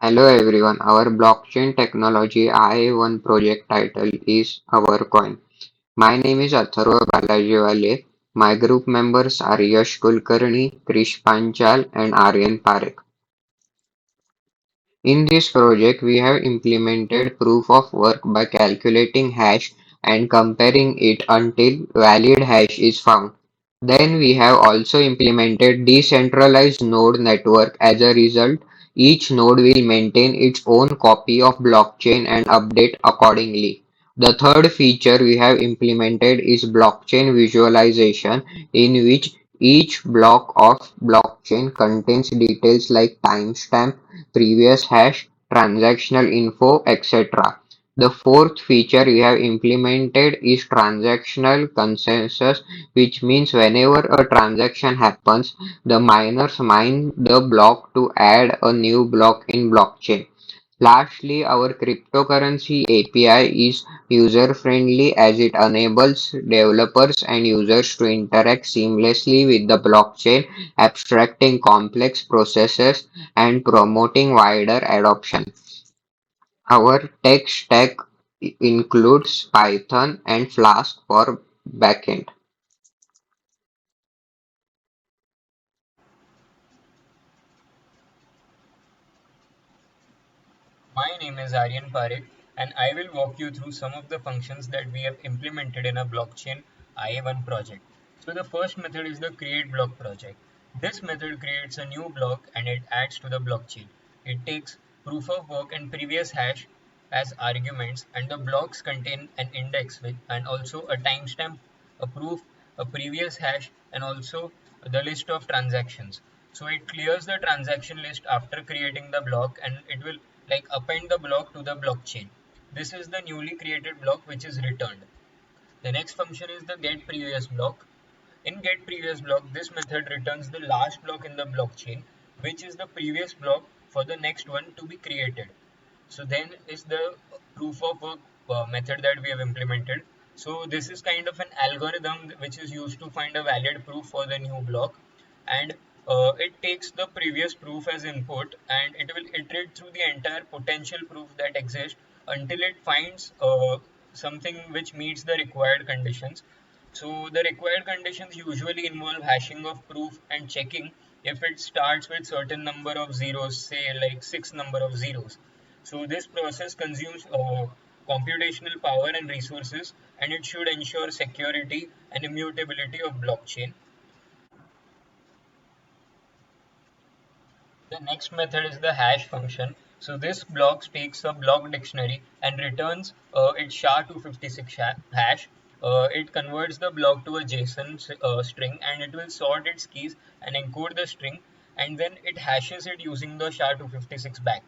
Hello everyone, our blockchain technology IA1 project title is our coin. My name is Atharva Balajiwale. My group members are Yash Kulkarni, Krish Panchal and Aryan Parekh. In this project, we have implemented proof of work by calculating hash and comparing it until valid hash is found. Then we have also implemented decentralized node network. As a result, each node will maintain its own copy of blockchain and update accordingly. The third feature we have implemented is blockchain visualization, in which each block of blockchain contains details like timestamp, previous hash, transactional info, etc. The fourth feature we have implemented is transactional consensus, which means whenever a transaction happens, the miners mine the block to add a new block in blockchain. Lastly, our cryptocurrency API is user-friendly as it enables developers and users to interact seamlessly with the blockchain, abstracting complex processes and promoting wider adoption. Our tech stack includes Python and Flask for backend. My name is Aryan Parekh, and I will walk you through some of the functions that we have implemented in a blockchain IA1 project. So the first method is the create block project. This method creates a new block and it adds to the blockchain. It takes proof of work and previous hash as arguments, and the blocks contain an index with and also a timestamp, a proof, a previous hash, and also the list of transactions. So it clears the transaction list after creating the block, and it will like append the block to the blockchain. This is the newly created block which is returned. The next function is the get previous block. In get previous block, this method returns the last block in the blockchain, which is the previous block for the next one to be created. So then is the proof of work method that we have implemented. So this is kind of an algorithm which is used to find a valid proof for the new block, and it takes the previous proof as input and it will iterate through the entire potential proof that exists until it finds something which meets the required conditions. So the required conditions usually involve hashing of proof and checking if it starts with certain number of zeros, say like six number of zeros. So this process consumes computational power and resources, and it should ensure security and immutability of blockchain. The next method is the hash function. So this block takes a block dictionary and returns its SHA-256 hash. It converts the block to a JSON string, and it will sort its keys and encode the string, and then it hashes it using the SHA-256 back.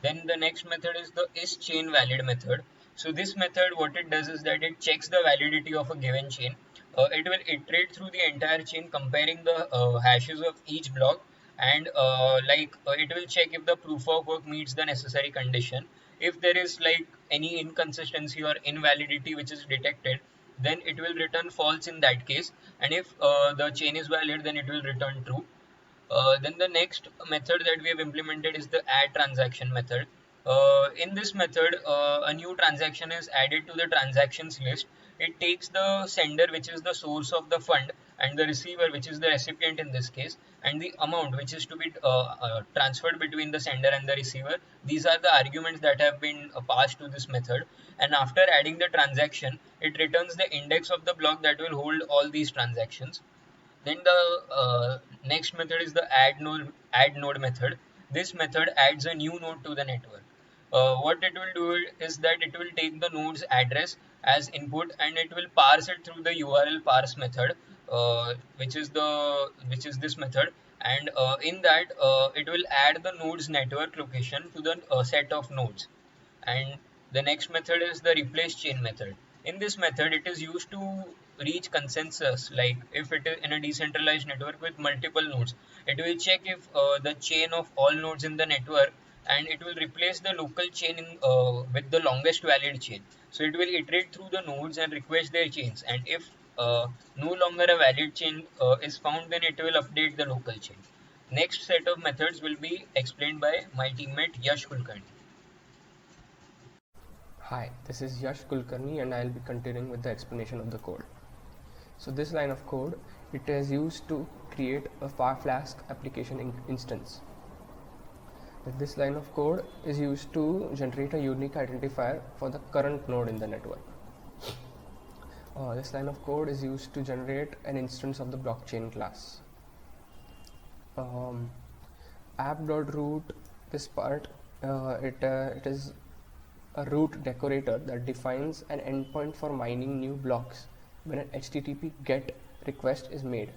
Then the next method is the is chain valid method. So this method, what it does is that it checks the validity of a given chain. It will iterate through the entire chain, comparing the hashes of each block, and it will check if the proof of work meets the necessary condition. If there is like any inconsistency or invalidity which is detected, then it will return false in that case, and if the chain is valid, then it will return true. Then the next method that we have implemented is the add transaction method. In this method, a new transaction is added to the transactions list. It takes the sender, which is the source of the fund, and the receiver, which is the recipient in this case, and the amount which is to be transferred between the sender and the receiver. These are the arguments that have been passed to this method. And after adding the transaction, it returns the index of the block that will hold all these transactions. Then the next method is the add node method. This method adds a new node to the network. What it will do is that it will take the node's address as input, and it will parse it through the URL parse method, which is this method. And in that, it will add the node's network location to the set of nodes. And the next method is the replace chain method. In this method, it is used to reach consensus, like if it is in a decentralized network with multiple nodes, it will check if the chain of all nodes in the network, and it will replace the local chain with the longest valid chain. So it will iterate through the nodes and request their chains, and if no longer a valid chain is found, then it will update the local chain. Next set of methods will be explained by my teammate Yash Kulkarni. Hi, this is Yash Kulkarni and I'll be continuing with the explanation of the code. So this line of code, it is used to create a Flask application instance. This line of code is used to generate a unique identifier for the current node in the network. This line of code is used to generate an instance of the blockchain class. App.root, this part, it is a root decorator that defines an endpoint for mining new blocks when an HTTP GET request is made.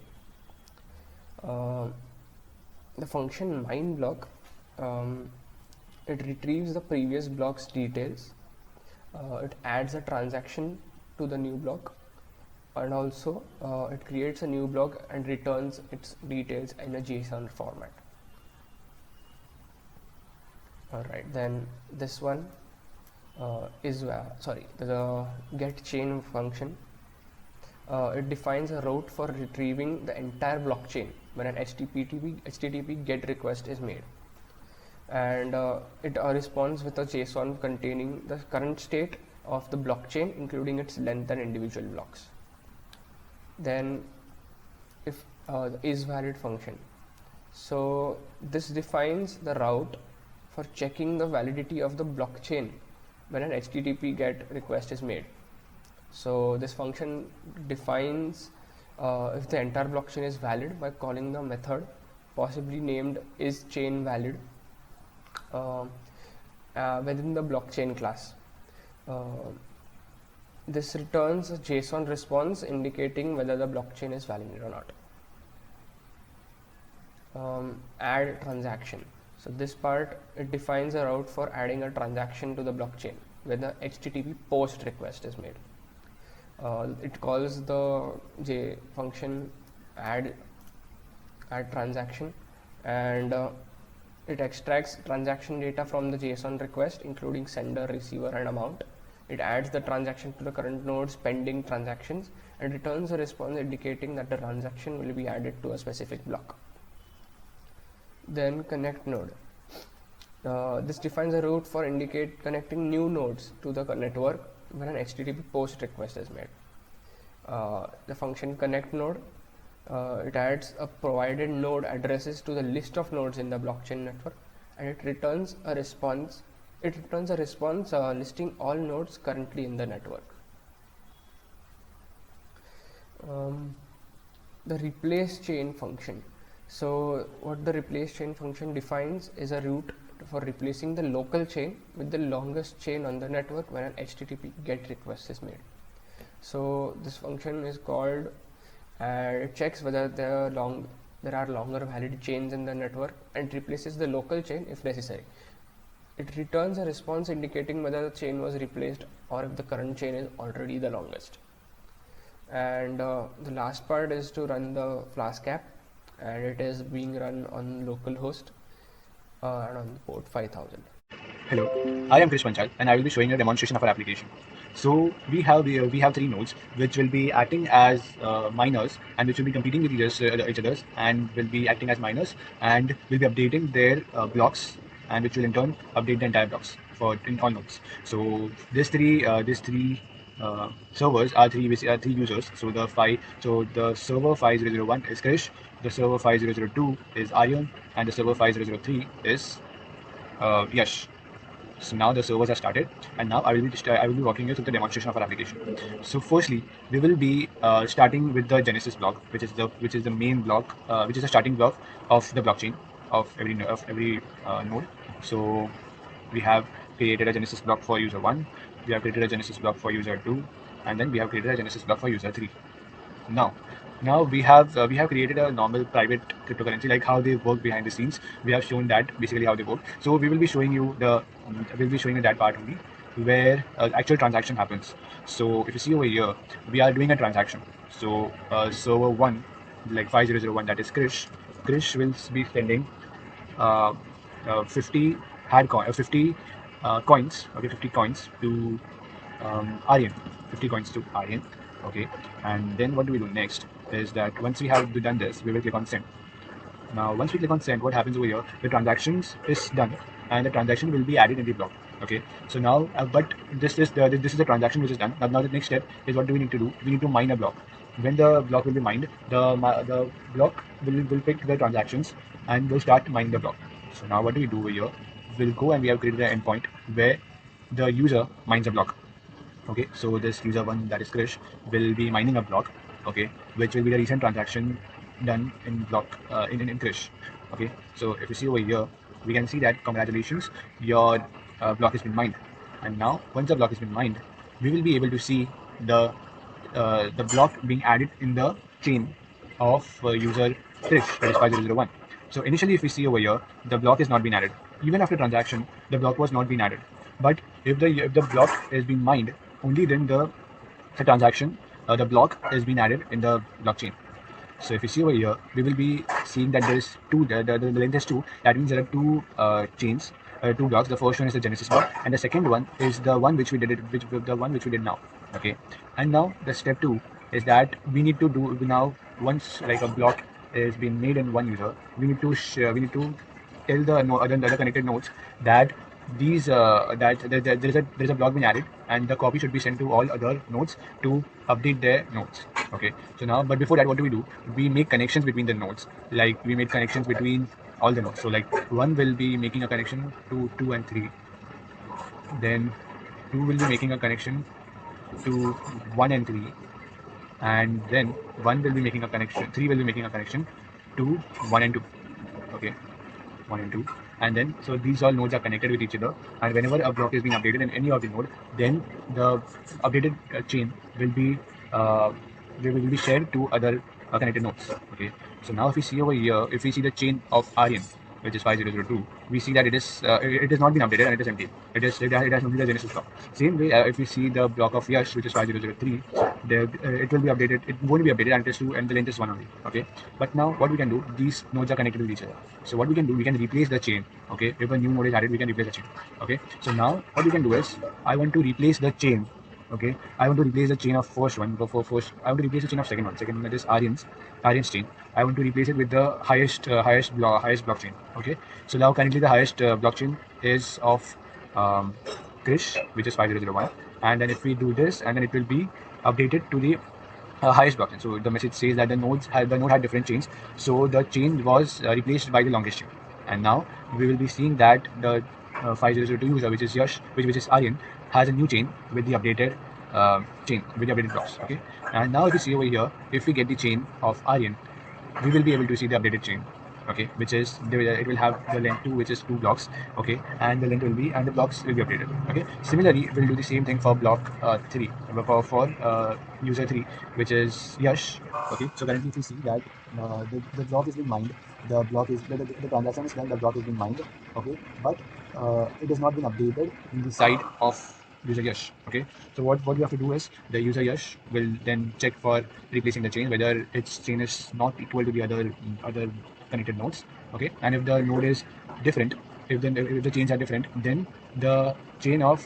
The function mine block, it retrieves the previous block's details, it adds a transaction to the new block, and also it creates a new block and returns its details in a JSON format. Alright, then this one the get chain function. It defines a route for retrieving the entire blockchain when an HTTP GET request is made, and it responds with a JSON containing the current state of the blockchain, including its length and individual blocks. Then, if the isValid function, so this defines the route for checking the validity of the blockchain when an HTTP GET request is made. So this function defines if the entire blockchain is valid by calling the method possibly named isChainValid within the blockchain class. This returns a JSON response indicating whether the blockchain is valid or not. Add transaction. So this part, it defines a route for adding a transaction to the blockchain when the HTTP post request is made. It calls the J function add transaction, and it extracts transaction data from the JSON request, including sender, receiver, and amount. It adds the transaction to the current node's pending transactions and returns a response indicating that the transaction will be added to a specific block. Then connect node. This defines a route for connecting new nodes to the network when an HTTP post request is made. The function connect node, it adds a provided node addresses to the list of nodes in the blockchain network, and it returns a response. Listing all nodes currently in the network. The replace chain function. So what the replace chain function defines is a route for replacing the local chain with the longest chain on the network when an HTTP GET request is made. So this function is called, and it checks whether there are longer valid chains in the network and replaces the local chain if necessary. It returns a response indicating whether the chain was replaced or if the current chain is already the longest. And the last part is to run the Flask app, and it is being run on localhost and on port 5000. Hello, I am Krish Panchal and I will be showing a demonstration of our application. So we have three nodes which will be acting as miners and which will be competing with each others and will be acting as miners and will be updating their blocks, and which will in turn update the entire blocks for in all nodes. So these three servers are three users. So the server 5001 is Krish, the server 5002 is Aryan, and the server 5003 is Yash. So now the servers are started, and now I will be walking you through the demonstration of our application. So firstly, we will be starting with the Genesis block, which is the main block, which is the starting block of the blockchain of every node. So we have created a Genesis block for user 1, we have created a Genesis block for user 2, and then we have created a Genesis block for user 3. Now, we have created a normal private cryptocurrency, like how they work behind the scenes. We have shown that basically how they work. So we will be showing you that part only where actual transaction happens. So if you see over here, we are doing a transaction. So server one, like 5001, that is Krish. Krish will be sending 50 50 coins, okay, 50 coins to Aryan, 50 coins to Aryan, okay. And then what do we do next is that once we have done this, we will click on send. Now, once we click on send, what happens over here? The transactions is done, and the transaction will be added in the block. Okay. So now, but this is the transaction which is done. Now the next step is, what do we need to do? We need to mine a block. When the block will be mined, the block will pick the transactions and will start mining the block. So now, what do we do over here? We'll go and we have created an endpoint where the user mines a block. Okay, so this user one, that is Krish, will be mining a block. Okay, which will be the recent transaction done in block in Krish. Okay, so if you see over here, we can see that congratulations, your block has been mined. And now, once the block has been mined, we will be able to see the block being added in the chain of user Krish, that is 5001. So initially, if we see over here, the block is not being added. Even after transaction, the block was not being added. But if the block is being mined, only then the transaction, the block is being added in the blockchain. So if you see over here, we will be seeing that there is two. The length is two. That means there are two chains, two blocks. The first one is the Genesis block, and the second one is the one which we did it, which the one which we did now. Okay, and now the step two is that we need to do now, once like a block is being made in one user, we need to tell the other connected nodes that there is a block being added, and the copy should be sent to all other nodes to update their nodes. Okay, so now, but before that, what do? We make connections between the nodes. Like, we made connections between all the nodes. So like, one will be making a connection to 2 and 3, then 2 will be making a connection to 1 and 3, and then 1 will be making a connection, 3 will be making a connection to 1 and 2. Okay, 1 and 2, and then so these all nodes are connected with each other, and whenever a block is being updated in any of the node, then the updated chain will be uh, will be shared to other connected nodes. Okay, so now if we see over here, if we see the chain of Aryan, which is 5002, we see that it has not been updated and it is empty. It has only the Genesis block. Same way, if we see the block of Yash, which is 5003, it will be updated. It won't be updated, and it is 2, and the length is 1 only. Okay, but now what we can do? These nodes are connected with each other. So what we can do? We can replace the chain. Okay, if a new node is added, we can replace the chain. Okay, so now what we can do is, I want to replace the chain. Okay, I want to replace the chain of first one. For first, I want to replace the chain of second one. Second one is Aryan's chain. I want to replace it with the highest blockchain. Okay, so now currently the highest blockchain is of Krish, which is 5001, and then if we do this, and then it will be updated to the highest blockchain. So the message says that the node had different chains, so the chain was replaced by the longest chain, and now we will be seeing that the 5002 user, which is Yash, which is Aryan, has a new chain with the updated blocks. Okay, and now if you see over here, if we get the chain of Aryan, we will be able to see the updated chain. Okay, which is it will have the length 2, which is 2 blocks. Okay, and the length will be, and the blocks will be updated. Okay, similarly we'll do the same thing for block 3, for user 3, which is Yash. Okay, so currently if you see that the block is being mined, the transaction is done, the block is being mined. Okay, but it has not been updated in the side of user Yash. Okay, so what you have to do is, the user Yash will then check for replacing the chain, whether its chain is not equal to the other connected nodes. Okay, and if the node is different, if the chains are different, then the chain of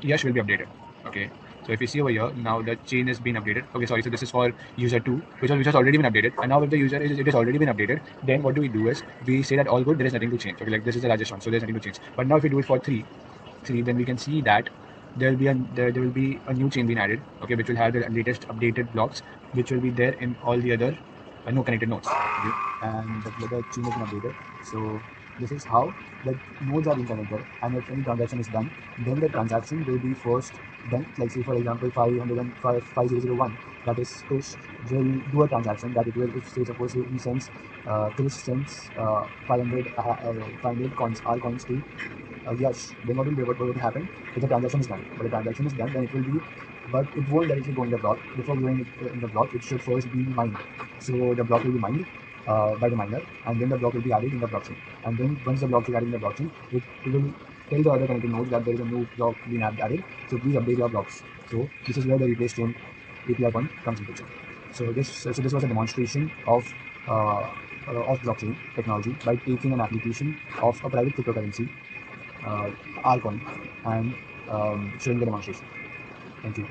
Yash will be updated. Okay, so if you see over here, now the chain is being updated. Okay, sorry, so this is for user 2, which has already been updated, and now if the user it has already been updated, then what do is, we say that all good, there is nothing to change. Okay, like, this is the largest one, so there's nothing to change. But now if we do it for 3, then we can see that there will be a new chain being added. Okay, which will have the latest updated blocks, which will be there in all the other no connected nodes. Okay, and the chain has been updated. So this is how the nodes are being connected, and if any transaction is done, then the transaction will be first done. Like, say for example, 5001, that is Krish, will do a transaction that it will, if say suppose he sends Krish sends 500 coins, R coins to Yash, then what will happen if the transaction is done? But the transaction is done, then it will be, but it won't directly go in the block. Before going in the block, it should first be mined. So the block will be mined by the miner, and then the block will be added in the blockchain. And then once the block is added in the blockchain, it will tell the other connected nodes that there is a new block being added. So please update your blocks. So this is where the replace chain API point comes into picture. So this was a demonstration of blockchain technology by taking an application of a private cryptocurrency, R coin, and showing the demonstration. Thank you.